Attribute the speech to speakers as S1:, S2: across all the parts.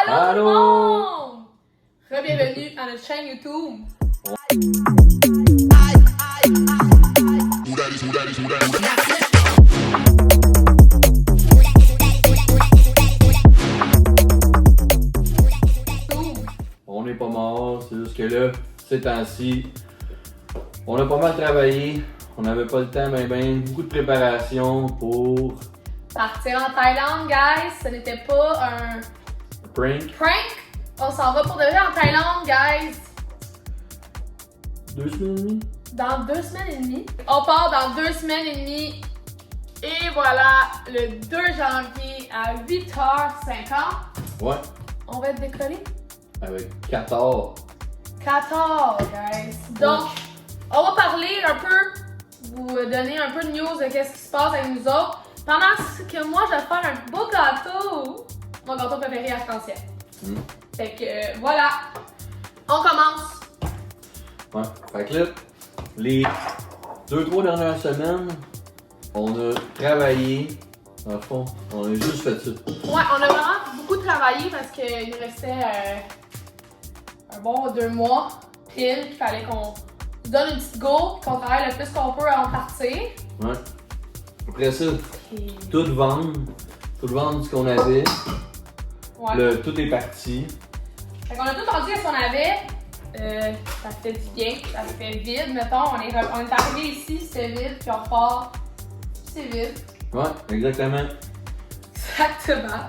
S1: Allô tout le monde! Bienvenue à notre chaîne YouTube.
S2: On n'est pas mort, c'est juste que là, ces temps-ci, on a pas mal travaillé. On n'avait pas le temps, mais beaucoup de préparation pour
S1: Partir en Thaïlande, guys. Ce n'était pas un
S2: prank.
S1: On s'en va pour de vrai en Thaïlande, guys.
S2: 2 semaines et demie?
S1: Dans 2 semaines et demie. On part dans 2 semaines et demie. Et voilà, le 2 janvier à 8h50.
S2: Ouais,
S1: On va être décollé.
S2: avec 14.
S1: 14, guys. Donc, on va parler un peu, vous donner un peu de news de qu'est-ce qui se passe avec nous autres. Pendant que moi, je vais faire un beau gâteau. Mon gâteau préféré arc-en-ciel. Fait que voilà, on commence.
S2: Ouais, fait que là, les 2-3 dernières semaines, on a travaillé. Dans le fond, on a juste fait ça.
S1: Ouais, on a vraiment beaucoup travaillé parce qu'il nous restait un bon 2 mois pile. Il fallait qu'on se donne une petite go, qu'on travaille le plus qu'on peut avant de partir.
S2: Ouais. Après ça, tout vendre ce qu'on avait.
S1: Ouais.
S2: Tout est parti.
S1: Fait qu'on a tout vendu ce qu'on avait. Ça fait du bien, ça fait vide, mettons. On est arrivé ici, c'est vide, puis on repart, c'est vide.
S2: Ouais, exactement.
S1: Exactement.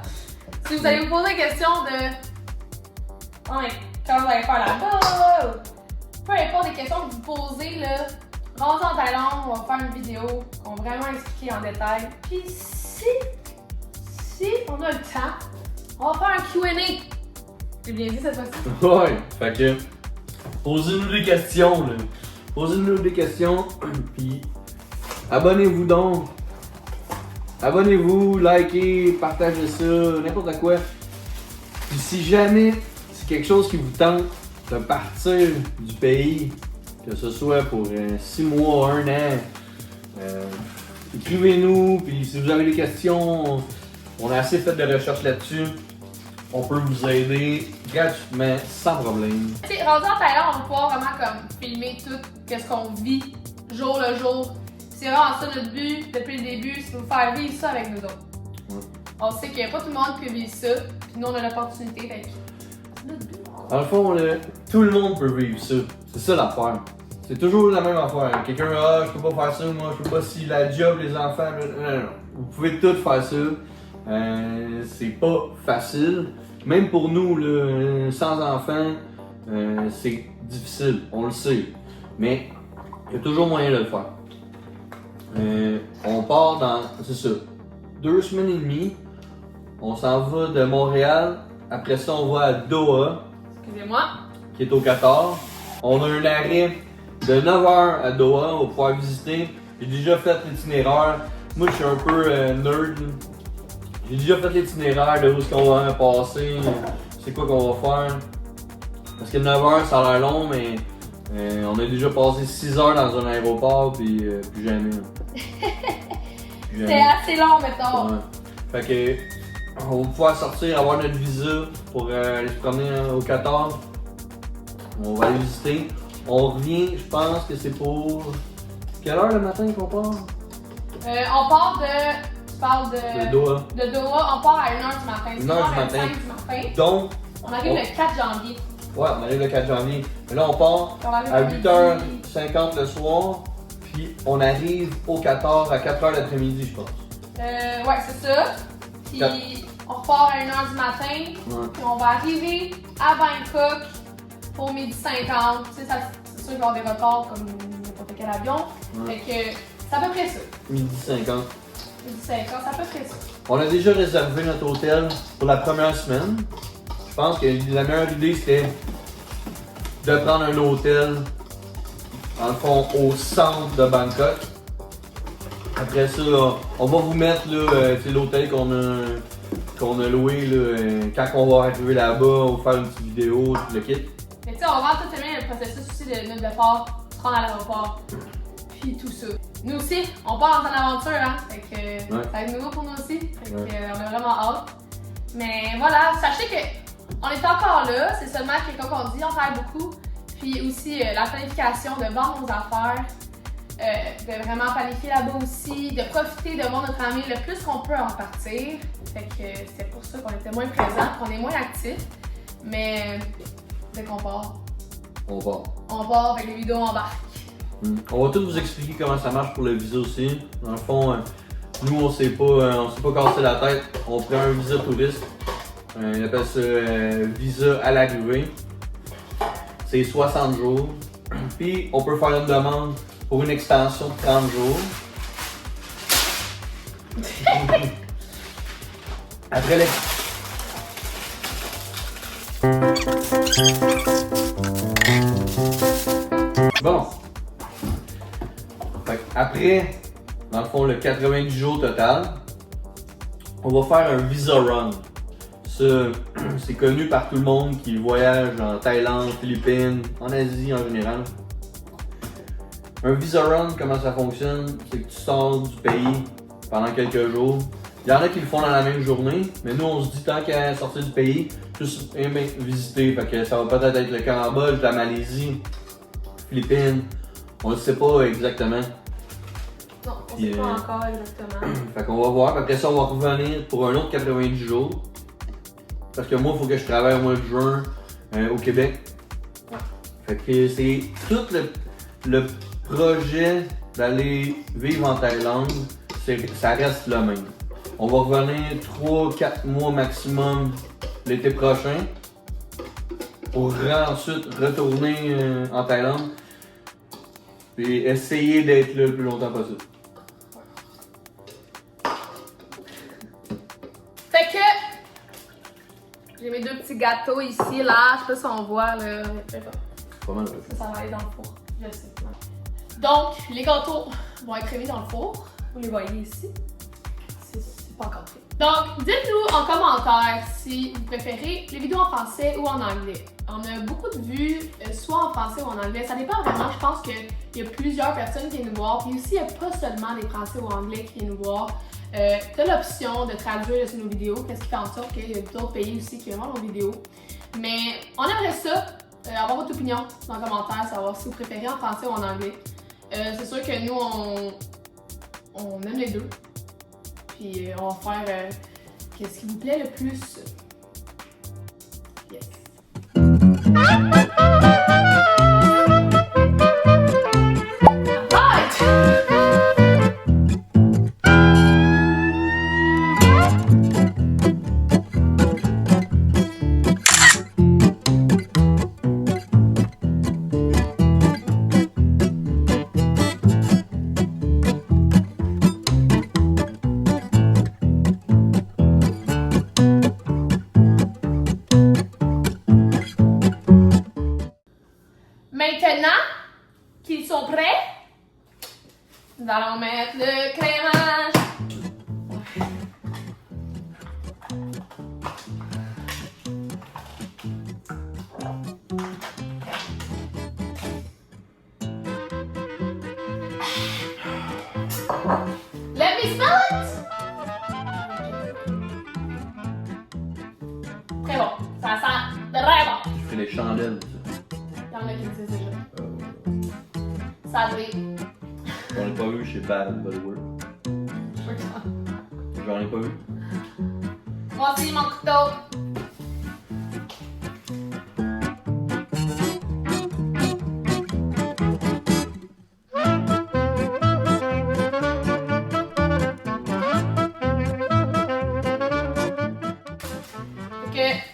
S1: Si vous allez vous poser la question de ouais, comment vous allez faire là-bas, peu importe les questions que vous posez, là, rendu en Thaïlande, on va faire une vidéo qu'on va vraiment expliquer en détail. Puis si on a le temps, on va faire un Q&A. J'ai bien dit cette fois-ci.
S2: Ouais, fait que posez-nous des questions, là. Posez-nous des questions, puis abonnez-vous donc. Abonnez-vous, likez, partagez ça, n'importe quoi. Puis si jamais c'est quelque chose qui vous tente de partir du pays, que ce soit pour 6 mois, 1 an, écrivez-nous, puis si vous avez des questions, on a assez fait de recherches là-dessus. On peut vous aider gratuitement, sans problème.
S1: Tu sais, rendu en Thaïlande, on va pouvoir vraiment comme filmer tout ce qu'on vit jour le jour. C'est vraiment ça notre but depuis le début, c'est de vous faire vivre ça avec nous autres.
S2: Ouais.
S1: On sait qu'il n'y a pas tout le monde qui peut vivre ça, puis nous on a l'opportunité, fait que c'est notre but.
S2: Dans le fond, tout le monde peut vivre ça. C'est ça l'affaire. C'est toujours la même affaire. Quelqu'un, je peux pas faire ça, moi, je peux pas si la job, les enfants. Non. Vous pouvez tout faire ça. C'est pas facile. Même pour nous, là, sans enfants, c'est difficile. On le sait. Mais il y a toujours moyen de le faire. On part dans, c'est ça, 2 semaines et demie. On s'en va de Montréal. Après ça, on va à Doha,
S1: Excusez-moi.
S2: qui est au Qatar. On a un arrêt de 9h à Doha. On va pouvoir visiter. J'ai déjà fait l'itinéraire. Moi, je suis un peu nerd. J'ai déjà fait l'itinéraire de où est-ce qu'on va passer. C'est quoi qu'on va faire. Parce que 9h, ça a l'air long, mais on a déjà passé 6 heures dans un aéroport, puis plus jamais.
S1: C'est assez long, mettons.
S2: Ouais. Fait que, on va pouvoir sortir, avoir notre visa pour aller se promener au Qatar. On va aller visiter. On revient, je pense que c'est pour. Quelle heure le matin qu'on part?
S1: On part de. Tu parles de.
S2: De Doha.
S1: De Doha, on part à 1h du matin.
S2: 1h du matin.
S1: 5 du matin.
S2: Donc,
S1: On arrive le 4 janvier.
S2: ouais, on arrive le 4 janvier. Mais là, on part
S1: On arrive
S2: à
S1: le
S2: 8h50 le soir, puis on arrive au Qatar à 4h l'après-midi, je pense.
S1: Ouais, c'est ça. Puis on repart à 1h du matin.
S2: Ouais.
S1: Puis on va arriver à Bangkok pour 12h50. Tu sais, c'est sûr qu'il va y avoir des retards comme n'importe quel avion.
S2: Ouais.
S3: Fait que c'est à peu près ça.
S2: 12h50.
S1: 12h50, c'est à peu près ça.
S2: On a déjà réservé notre hôtel pour la première semaine. Je pense que la meilleure idée c'était de prendre un hôtel, dans le fond, au centre de Bangkok. Après ça, on va vous mettre là, l'hôtel qu'on a loué là, quand on va arriver là-bas, on va faire une petite vidéo, tout le kit.
S1: Mais tu sais, on va voir tout le processus aussi de notre départ, se rendre à l'aéroport, puis tout ça. Nous aussi, on part dans une aventure, hein. Fait que ça va être nouveau pour nous aussi. Fait que on a vraiment hâte. Mais voilà, sachez que On est encore là, c'est seulement que comme on dit, on travaille beaucoup. Puis aussi la planification de vendre nos affaires, de vraiment planifier là-bas aussi, de profiter de voir notre ami le plus qu'on peut en partir. Fait que c'est pour ça qu'on était moins présents, qu'on est moins actifs. Mais dès qu'on part, on part avec les vidéos en barque.
S2: On va tout vous expliquer comment ça marche pour le visa aussi. Dans le fond, nous on s'est pas cassé la tête. On prend un visa touriste. On appelle ça visa à l'arrivée. C'est 60 jours. Puis on peut faire une demande pour une extension de 30 jours. Après Bon. Après, dans le fond, le 90 jours total, on va faire un visa run. Ça, c'est connu par tout le monde qui voyage en Thaïlande, Philippines, en Asie en général. Un visa run, comment ça fonctionne? C'est que tu sors du pays pendant quelques jours. Il y en a qui le font dans la même journée, mais nous on se dit tant qu'à sortir du pays, juste visiter. Fait que ça va peut-être être le Cambodge, la Malaisie, Philippines, on ne sait pas exactement.
S1: Non, on ne sait pas encore exactement.
S2: Fait qu'on va voir, après ça on va revenir pour un autre 90 jours. Parce que moi il faut que je travaille au mois de juin au Québec.
S1: Ouais.
S2: Fait que c'est tout le projet d'aller vivre en Thaïlande, ça reste le même. On va revenir 3-4 mois maximum l'été prochain pour ensuite retourner en Thaïlande et essayer d'être là le plus longtemps possible.
S1: Fait que j'ai mes deux petits gâteaux ici, là, je sais pas si on voit là.
S2: Pas mal.
S1: Ça va aller dans le four, je sais. Donc, les gâteaux vont être mis dans le four. Vous les voyez ici. C'est pas encore prêt. Donc, dites-nous en commentaire si vous préférez les vidéos en français ou en anglais. On a beaucoup de vues, soit en français ou en anglais. Ça dépend vraiment. Je pense qu'il y a plusieurs personnes qui viennent nous voir. Puis aussi, il n'y a pas seulement des Français ou anglais qui viennent nous voir. Tu as l'option de traduire sur nos vidéos, qu'est-ce qui fait en sorte qu'il y a d'autres pays aussi qui viennent voir nos vidéos. Mais on aimerait ça, avoir votre opinion dans les commentaires, savoir si vous préférez en français ou en anglais. C'est sûr que nous, on aime les deux. Puis on va faire qu'est-ce qui vous plaît le plus. Yes. Maintenant qu'ils sont prêts, nous allons mettre le crémage. Let me smell it! Très bon, ça sent très bon.
S2: Je fais les chandelles.
S1: Il y en a qui le disent déjà. Ça brille.
S2: J'en ai pas vu chez Bad Budward. J'en ai pas vu.
S1: Voici mon couteau.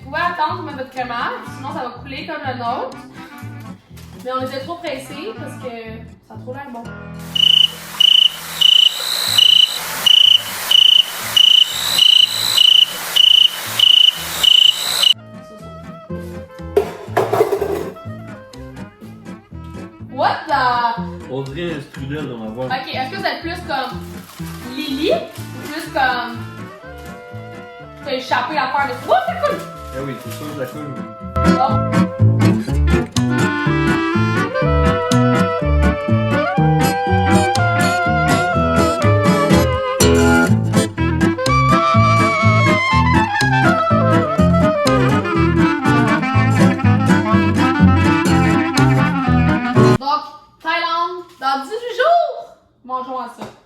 S1: Vous pouvez attendre pour mettre votre crémage, sinon ça va couler comme le nôtre. Mais on les a trop pressés parce que ça a trop l'air bon. What the?
S2: On dirait un strudel dans ma voix.
S1: Ok, est-ce que vous êtes plus comme Lily ou plus comme. Tu as échappé l'affaire de. Oh, ça coule!
S2: Ah oui, c'est sûr que ça coule.
S1: Bon. Mangeons à ça.